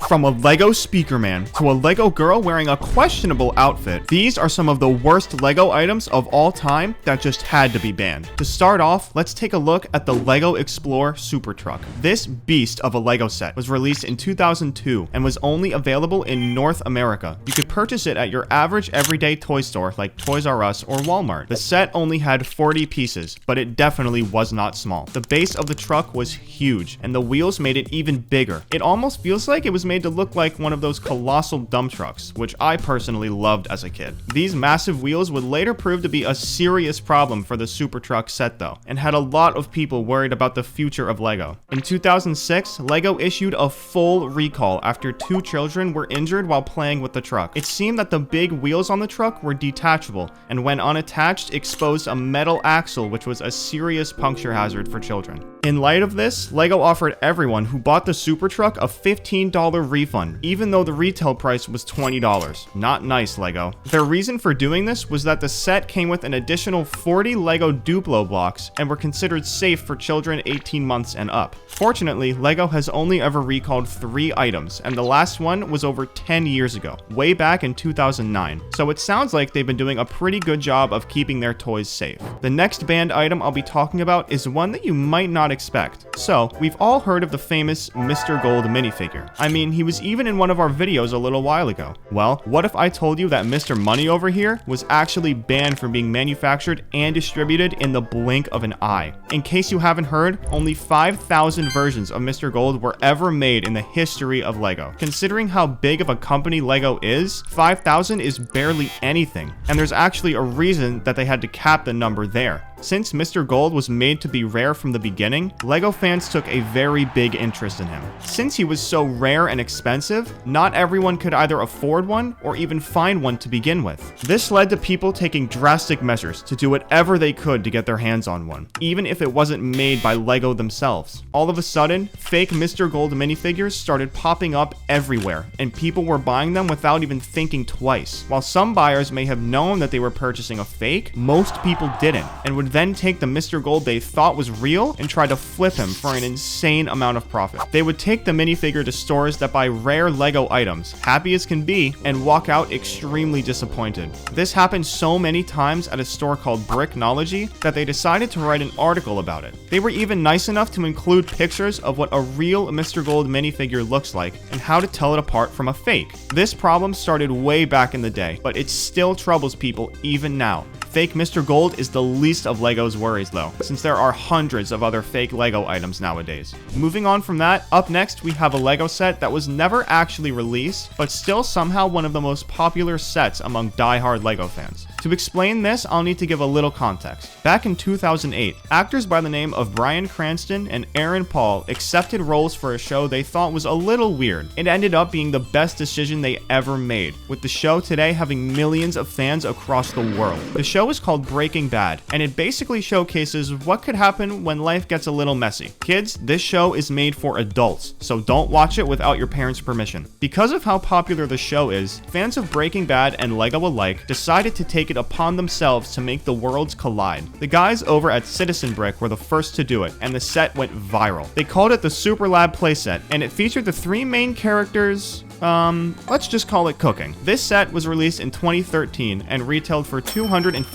From a Lego speaker man to a Lego girl wearing a questionable outfit, these are some of the worst Lego items of all time that just had to be banned. To start off, let's take a look at the Lego Explorer Super Truck. This beast of a Lego set was released in 2002 and was only available in North America. You could purchase it at your average everyday toy store like Toys R Us or Walmart. The set only had 40 pieces, but it definitely was not small. The base of the truck was huge, and the wheels made it even bigger. It almost feels like it was made to look like one of those colossal dump trucks, which I personally loved as a kid. These massive wheels would later prove to be a serious problem for the Super Truck set though, and had a lot of people worried about the future of Lego. In 2006, Lego issued a full recall after 2 children were injured while playing with the truck. It seemed that the big wheels on the truck were detachable, and when unattached, exposed a metal axle, which was a serious puncture hazard for children. In light of this, Lego offered everyone who bought the Super Truck a $15 refund, even though the retail price was $20. Not nice, Lego. Their reason for doing this was that the set came with an additional 40 Lego Duplo blocks and were considered safe for children 18 months and up. Fortunately, Lego has only ever recalled 3 items, and the last one was over 10 years ago, way back in 2009. So it sounds like they've been doing a pretty good job of keeping their toys safe. The next banned item I'll be talking about is one that you might not expect. So, we've all heard of the famous Mr. Gold minifigure. I mean, he was even in one of our videos a little while ago. Well, what if I told you that Mr. Money over here was actually banned from being manufactured and distributed in the blink of an eye? In case you haven't heard, only 5,000 versions of Mr. Gold were ever made in the history of Lego. Considering how big of a company Lego is, 5,000 is barely anything, and there's actually a reason that they had to cap the number there. Since Mr. Gold was made to be rare from the beginning, Lego fans took a very big interest in him. Since he was so rare and expensive, not everyone could either afford one or even find one to begin with. This led to people taking drastic measures to do whatever they could to get their hands on one, even if it wasn't made by Lego themselves. All of a sudden, fake Mr. Gold minifigures started popping up everywhere, and people were buying them without even thinking twice. While some buyers may have known that they were purchasing a fake, most people didn't, and would then take the Mr. Gold they thought was real and try to flip him for an insane amount of profit. They would take the minifigure to stores that buy rare Lego items, happy as can be, and walk out extremely disappointed. This happened so many times at a store called Bricknology that they decided to write an article about it. They were even nice enough to include pictures of what a real Mr. Gold minifigure looks like and how to tell it apart from a fake. This problem started way back in the day, but it still troubles people even now. Fake Mr. Gold is the least of Lego's worries though, since there are hundreds of other fake Lego items nowadays. Moving on from that, up next we have a Lego set that was never actually released, but still somehow one of the most popular sets among die-hard Lego fans. To explain this, I'll need to give a little context. Back in 2008, actors by the name of Bryan Cranston and Aaron Paul accepted roles for a show they thought was a little weird. It ended up being the best decision they ever made, with the show today having millions of fans across the world. The show is called Breaking Bad, and it basically showcases what could happen when life gets a little messy. Kids, this show is made for adults, so don't watch it without your parents' permission. Because of how popular the show is, fans of Breaking Bad and Lego alike decided to take it upon themselves to make the worlds collide. The guys over at Citizen Brick were the first to do it, and the set went viral. They called it the Super Lab playset, and it featured the 3 main characters. Let's just call it cooking. This set was released in 2013 and retailed for $250.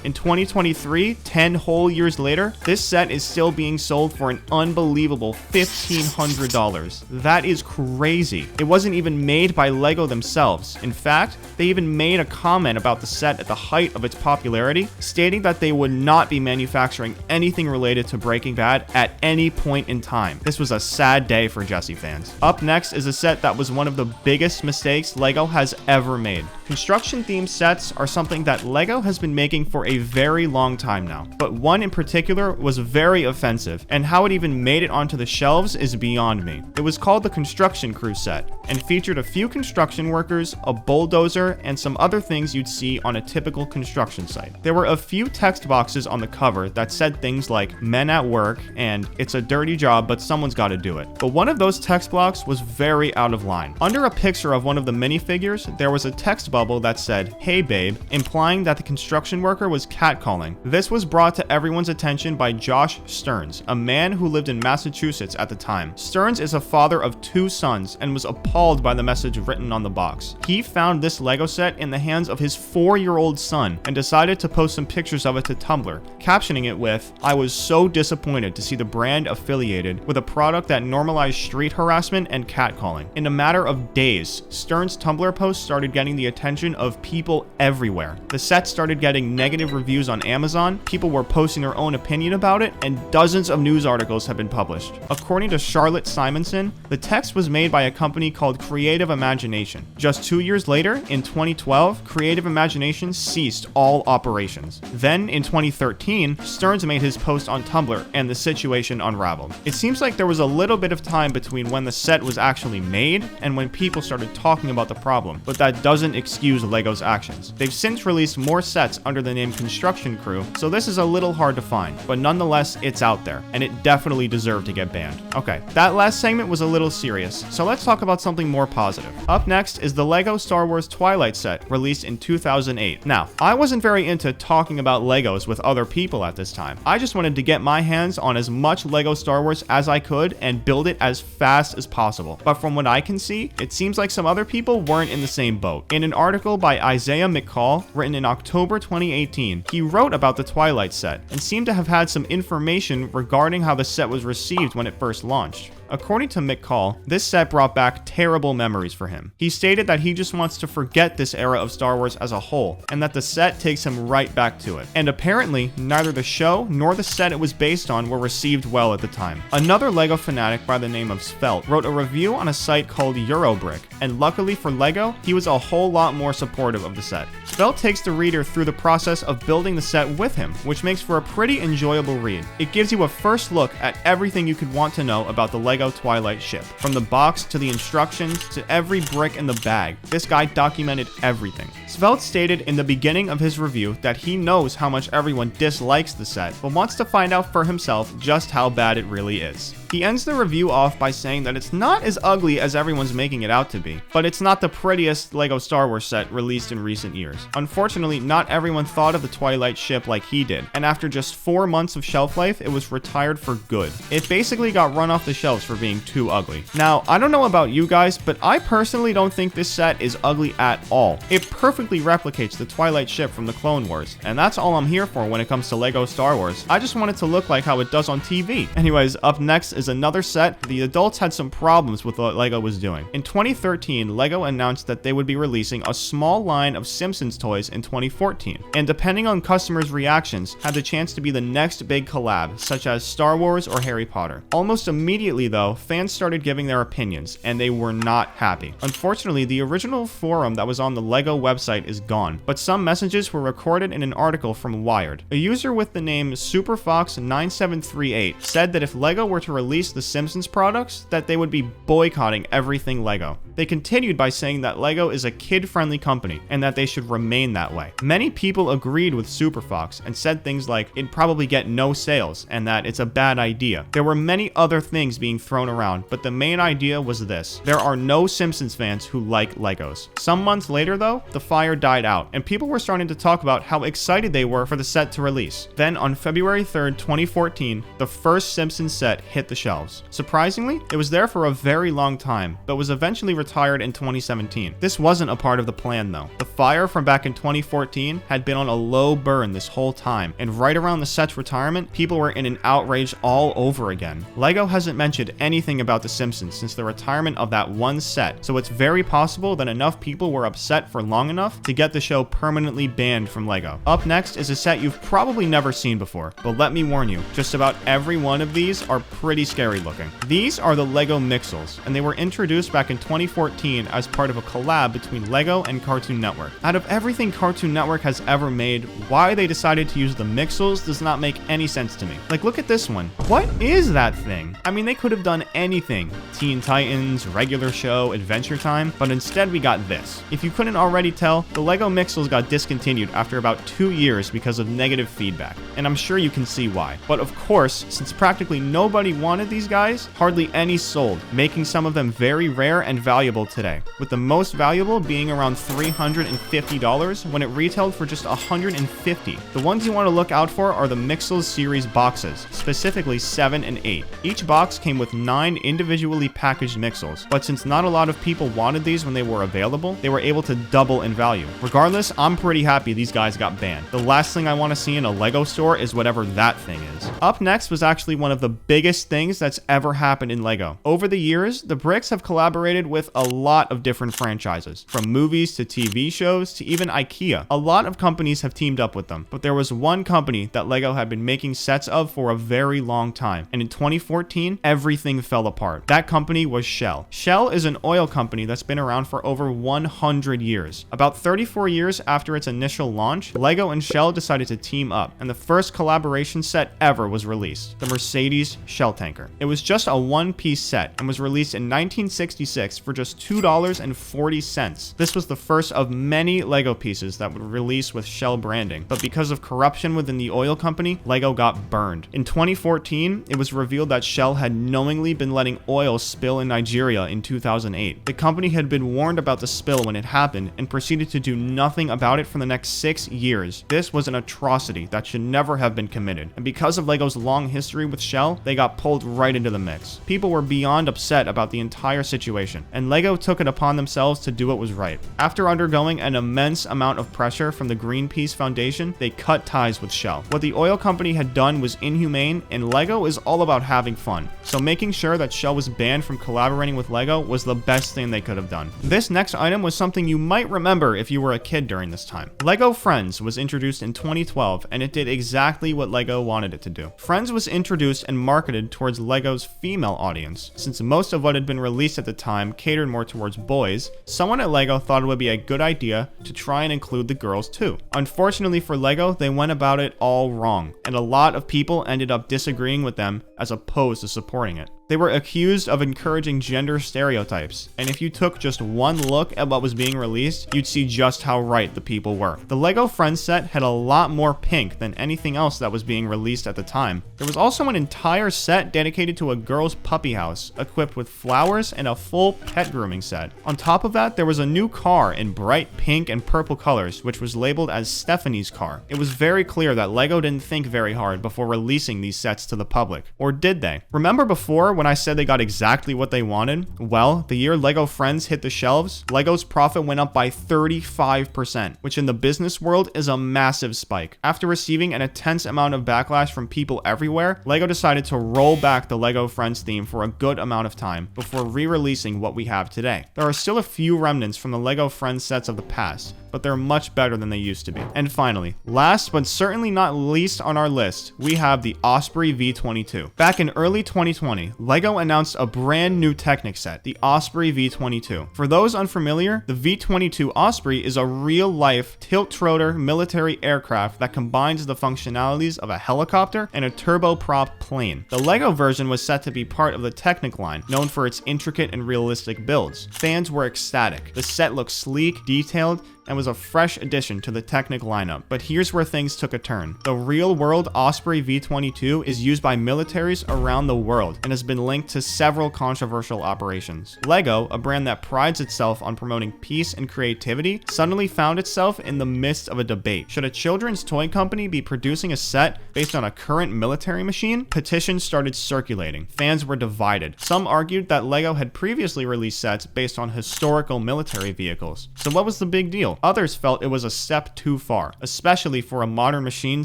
In 2023, 10 whole years later, this set is still being sold for an unbelievable $1,500. That is crazy. It wasn't even made by Lego themselves. In fact, they even made a comment about the set at the height of its popularity, stating that they would not be manufacturing anything related to Breaking Bad at any point in time. This was a sad day for Jesse fans. Up next is a set that was one of the biggest mistakes Lego has ever made. Construction-themed sets are something that Lego has been making for a very long time now, but one in particular was very offensive, and how it even made it onto the shelves is beyond me. It was called the Construction Crew set. and featured a few construction workers, a bulldozer, and some other things you'd see on a typical construction site. There were a few text boxes on the cover that said things like "men at work" and "it's a dirty job, but someone's got to do it." But one of those text blocks was very out of line. Under a picture of one of the minifigures, there was a text bubble that said "Hey babe," implying that the construction worker was catcalling. This was brought to everyone's attention by Josh Stearns, a man who lived in Massachusetts at the time. Stearns is a father of 2 sons and was appalled by the message written on the box. He found this Lego set in the hands of his 4-year-old son and decided to post some pictures of it to Tumblr, captioning it with, "I was so disappointed to see the brand affiliated with a product that normalized street harassment and catcalling." In a matter of days, Stearns' Tumblr post started getting the attention of people everywhere. The set started getting negative reviews on Amazon, people were posting their own opinion about it, and dozens of news articles have been published. According to Charlotte Simonson, the text was made by a company called Creative Imagination. Just 2 years later, in 2012, Creative Imagination ceased all operations. Then, in 2013, Stearns made his post on Tumblr, and the situation unraveled. It seems like there was a little bit of time between when the set was actually made and when people started talking about the problem, but that doesn't excuse LEGO's actions. They've since released more sets under the name Construction Crew, so this is a little hard to find, but nonetheless, it's out there, and it definitely deserved to get banned. Okay, that last segment was a little serious, so let's talk about something more positive. Up next is the LEGO Star Wars Twilight Set, released in 2008. Now, I wasn't very into talking about LEGOs with other people at this time. I just wanted to get my hands on as much LEGO Star Wars as I could and build it as fast as possible. But from what I can see, it seems like some other people weren't in the same boat. In an article by Isaiah McCall, written in October 2018, he wrote about the Twilight Set and seemed to have had some information regarding how the set was received when it first launched. According to McCall, this set brought back terrible memories for him. He stated that he just wants to forget this era of Star Wars as a whole, and that the set takes him right back to it. And apparently, neither the show nor the set it was based on were received well at the time. Another LEGO fanatic by the name of Svelte wrote a review on a site called Eurobrick, and luckily for LEGO, he was a whole lot more supportive of the set. Svelte takes the reader through the process of building the set with him, which makes for a pretty enjoyable read. It gives you a first look at everything you could want to know about the LEGO Twilight ship. From the box to the instructions to every brick in the bag, this guy documented everything. Svelte stated in the beginning of his review that he knows how much everyone dislikes the set, but wants to find out for himself just how bad it really is. He ends the review off by saying that it's not as ugly as everyone's making it out to be, but it's not the prettiest LEGO Star Wars set released in recent years. Unfortunately, not everyone thought of the Twilight ship like he did, and after just 4 months of shelf life, it was retired for good. It basically got run off the shelves for being too ugly. Now, I don't know about you guys, but I personally don't think this set is ugly at all. It perfectly replicates the Twilight ship from the Clone Wars, and that's all I'm here for when it comes to LEGO Star Wars. I just want it to look like how it does on TV. Anyways, up next is another set. The adults had some problems with what LEGO was doing. In 2013, LEGO announced that they would be releasing a small line of Simpsons toys in 2014, and depending on customers' reactions, had the chance to be the next big collab, such as Star Wars or Harry Potter. Almost immediately though, fans started giving their opinions, and they were not happy. Unfortunately, the original forum that was on the LEGO website is gone, but some messages were recorded in an article from Wired. A user with the name SuperFox9738 said that if LEGO were to release the Simpsons products, that they would be boycotting everything LEGO. They continued by saying that LEGO is a kid-friendly company and that they should remain that way. Many people agreed with SuperFox and said things like it'd probably get no sales and that it's a bad idea. There were many other things being thrown around, but the main idea was this: there are no Simpsons fans who like Legos. Some months later though, the fire died out and people were starting to talk about how excited they were for the set to release. Then on February 3rd, 2014, the first Simpsons set hit the shelves. Surprisingly, it was there for a very long time, but was eventually retired in 2017. This wasn't a part of the plan though. The fire from back in 2014 had been on a low burn this whole time, and right around the set's retirement, people were in an outrage all over again. LEGO hasn't mentioned anything about The Simpsons since the retirement of that one set, so it's very possible that enough people were upset for long enough to get the show permanently banned from LEGO. Up next is a set you've probably never seen before, but let me warn you, just about every one of these are pretty scary looking. These are the Lego Mixels, and they were introduced back in 2014 as part of a collab between Lego and Cartoon Network. Out of everything Cartoon Network has ever made, why they decided to use the Mixels does not make any sense to me. Like, look at this one. What is that thing? I mean, they could have done anything. Teen Titans, regular show, Adventure Time, but instead we got this. If you couldn't already tell, the Lego Mixels got discontinued after about 2 years because of negative feedback, and I'm sure you can see why. But of course, since practically nobody wanted these guys, hardly any sold, making some of them very rare and valuable today, with the most valuable being around $350 when it retailed for just $150. The ones you want to look out for are the Mixels series boxes, specifically 7 and 8. Each box came with 9 individually packaged Mixels, but since not a lot of people wanted these when they were available, they were able to double in value. Regardless, I'm pretty happy these guys got banned. The last thing I want to see in a Lego store is whatever that thing is. Up next was actually one of the biggest things that's ever happened in Lego. Over the years, the bricks have collaborated with a lot of different franchises, from movies to TV shows to even IKEA. A lot of companies have teamed up with them, but there was one company that Lego had been making sets of for a very long time, and in 2014, everything fell apart. That company was Shell. Shell is an oil company that's been around for over 100 years. About 34 years after its initial launch, Lego and Shell decided to team up, and the first collaboration set ever was released, the Mercedes Shell Tanker. It was just a one-piece set and was released in 1966 for just $2.40. This was the first of many Lego pieces that would release with Shell branding, but because of corruption within the oil company, Lego got burned. In 2014, it was revealed that Shell had knowingly been letting oil spill in Nigeria in 2008. The company had been warned about the spill when it happened and proceeded to do nothing about it for the next 6 years. This was an atrocity that should never have been committed, and because of Lego's long history with Shell, they got pulled right into the mix. People were beyond upset about the entire situation, and Lego took it upon themselves to do what was right. After undergoing an immense amount of pressure from the Greenpeace Foundation, they cut ties with Shell. What the oil company had done was inhumane, and Lego is all about having fun. So making sure that Shell was banned from collaborating with Lego was the best thing they could have done. This next item was something you might remember if you were a kid during this time. Lego Friends was introduced in 2012, and it did exactly what Lego wanted it to do. Friends was introduced and marketed towards Lego's female audience. Since most of what had been released at the time catered more towards boys, someone at Lego thought it would be a good idea to try and include the girls too. Unfortunately for Lego, they went about it all wrong, and a lot of people ended up disagreeing with them as opposed to supporting it. They were accused of encouraging gender stereotypes, and if you took just one look at what was being released, you'd see just how right the people were. The Lego Friends set had a lot more pink than anything else that was being released at the time. There was also an entire set dedicated to a girl's puppy house, equipped with flowers and a full pet grooming set. On top of that, there was a new car in bright pink and purple colors, which was labeled as Stephanie's car. It was very clear that Lego didn't think very hard before releasing these sets to the public. Or did they? Remember before when I said they got exactly what they wanted? Well, the year Lego Friends hit the shelves, Lego's profit went up by 35%, which in the business world is a massive spike. After receiving an intense amount of backlash from people everywhere, Lego decided to roll back the Lego Friends theme for a good amount of time before re-releasing what we have today. There are still a few remnants from the Lego Friends sets of the past, but they're much better than they used to be. And finally, last but certainly not least on our list, we have the Osprey V22. Back in early 2020, Lego announced a brand new Technic set, the Osprey V22. For those unfamiliar, the V22 Osprey is a real-life tilt-rotor military aircraft that combines the functionalities of a helicopter and a turboprop plane. The Lego version was set to be part of the Technic line, known for its intricate and realistic builds. Fans were ecstatic. The set looked sleek, detailed, and was a fresh addition to the Technic lineup. But here's where things took a turn. The real-world Osprey V22 is used by militaries around the world and has been linked to several controversial operations. Lego, a brand that prides itself on promoting peace and creativity, suddenly found itself in the midst of a debate. Should a children's toy company be producing a set based on a current military machine? Petitions started circulating. Fans were divided. Some argued that Lego had previously released sets based on historical military vehicles. So what was the big deal? deal. Others felt it was a step too far, especially for a modern machine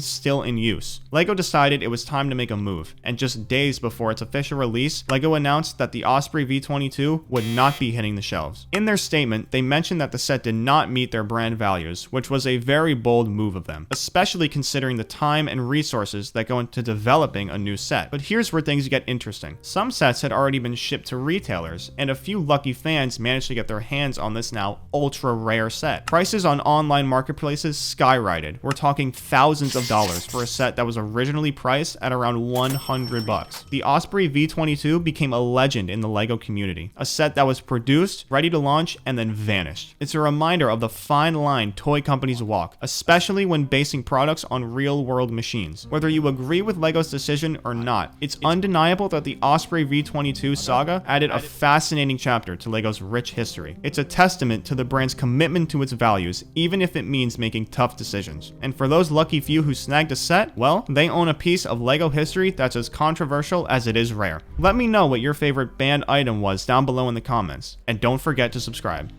still in use. LEGO decided it was time to make a move, and just days before its official release, LEGO announced that the Osprey V22 would not be hitting the shelves. In their statement, they mentioned that the set did not meet their brand values, which was a very bold move of them, especially considering the time and resources that go into developing a new set. But here's where things get interesting. Some sets had already been shipped to retailers, and a few lucky fans managed to get their hands on this now ultra rare set. Prices on online marketplaces skyrocketed. We're talking thousands of dollars for a set that was originally priced at around $100. The Osprey V22 became a legend in the LEGO community, a set that was produced, ready to launch, and then vanished. It's a reminder of the fine line toy companies walk, especially when basing products on real-world machines. Whether you agree with LEGO's decision or not, it's undeniable that the Osprey V22 saga added a fascinating chapter to LEGO's rich history. It's a testament to the brand's commitment to its values, even if it means making tough decisions. And for those lucky few who snagged a set, well, they own a piece of LEGO history that's as controversial as it is rare. Let me know what your favorite banned item was down below in the comments, and don't forget to subscribe.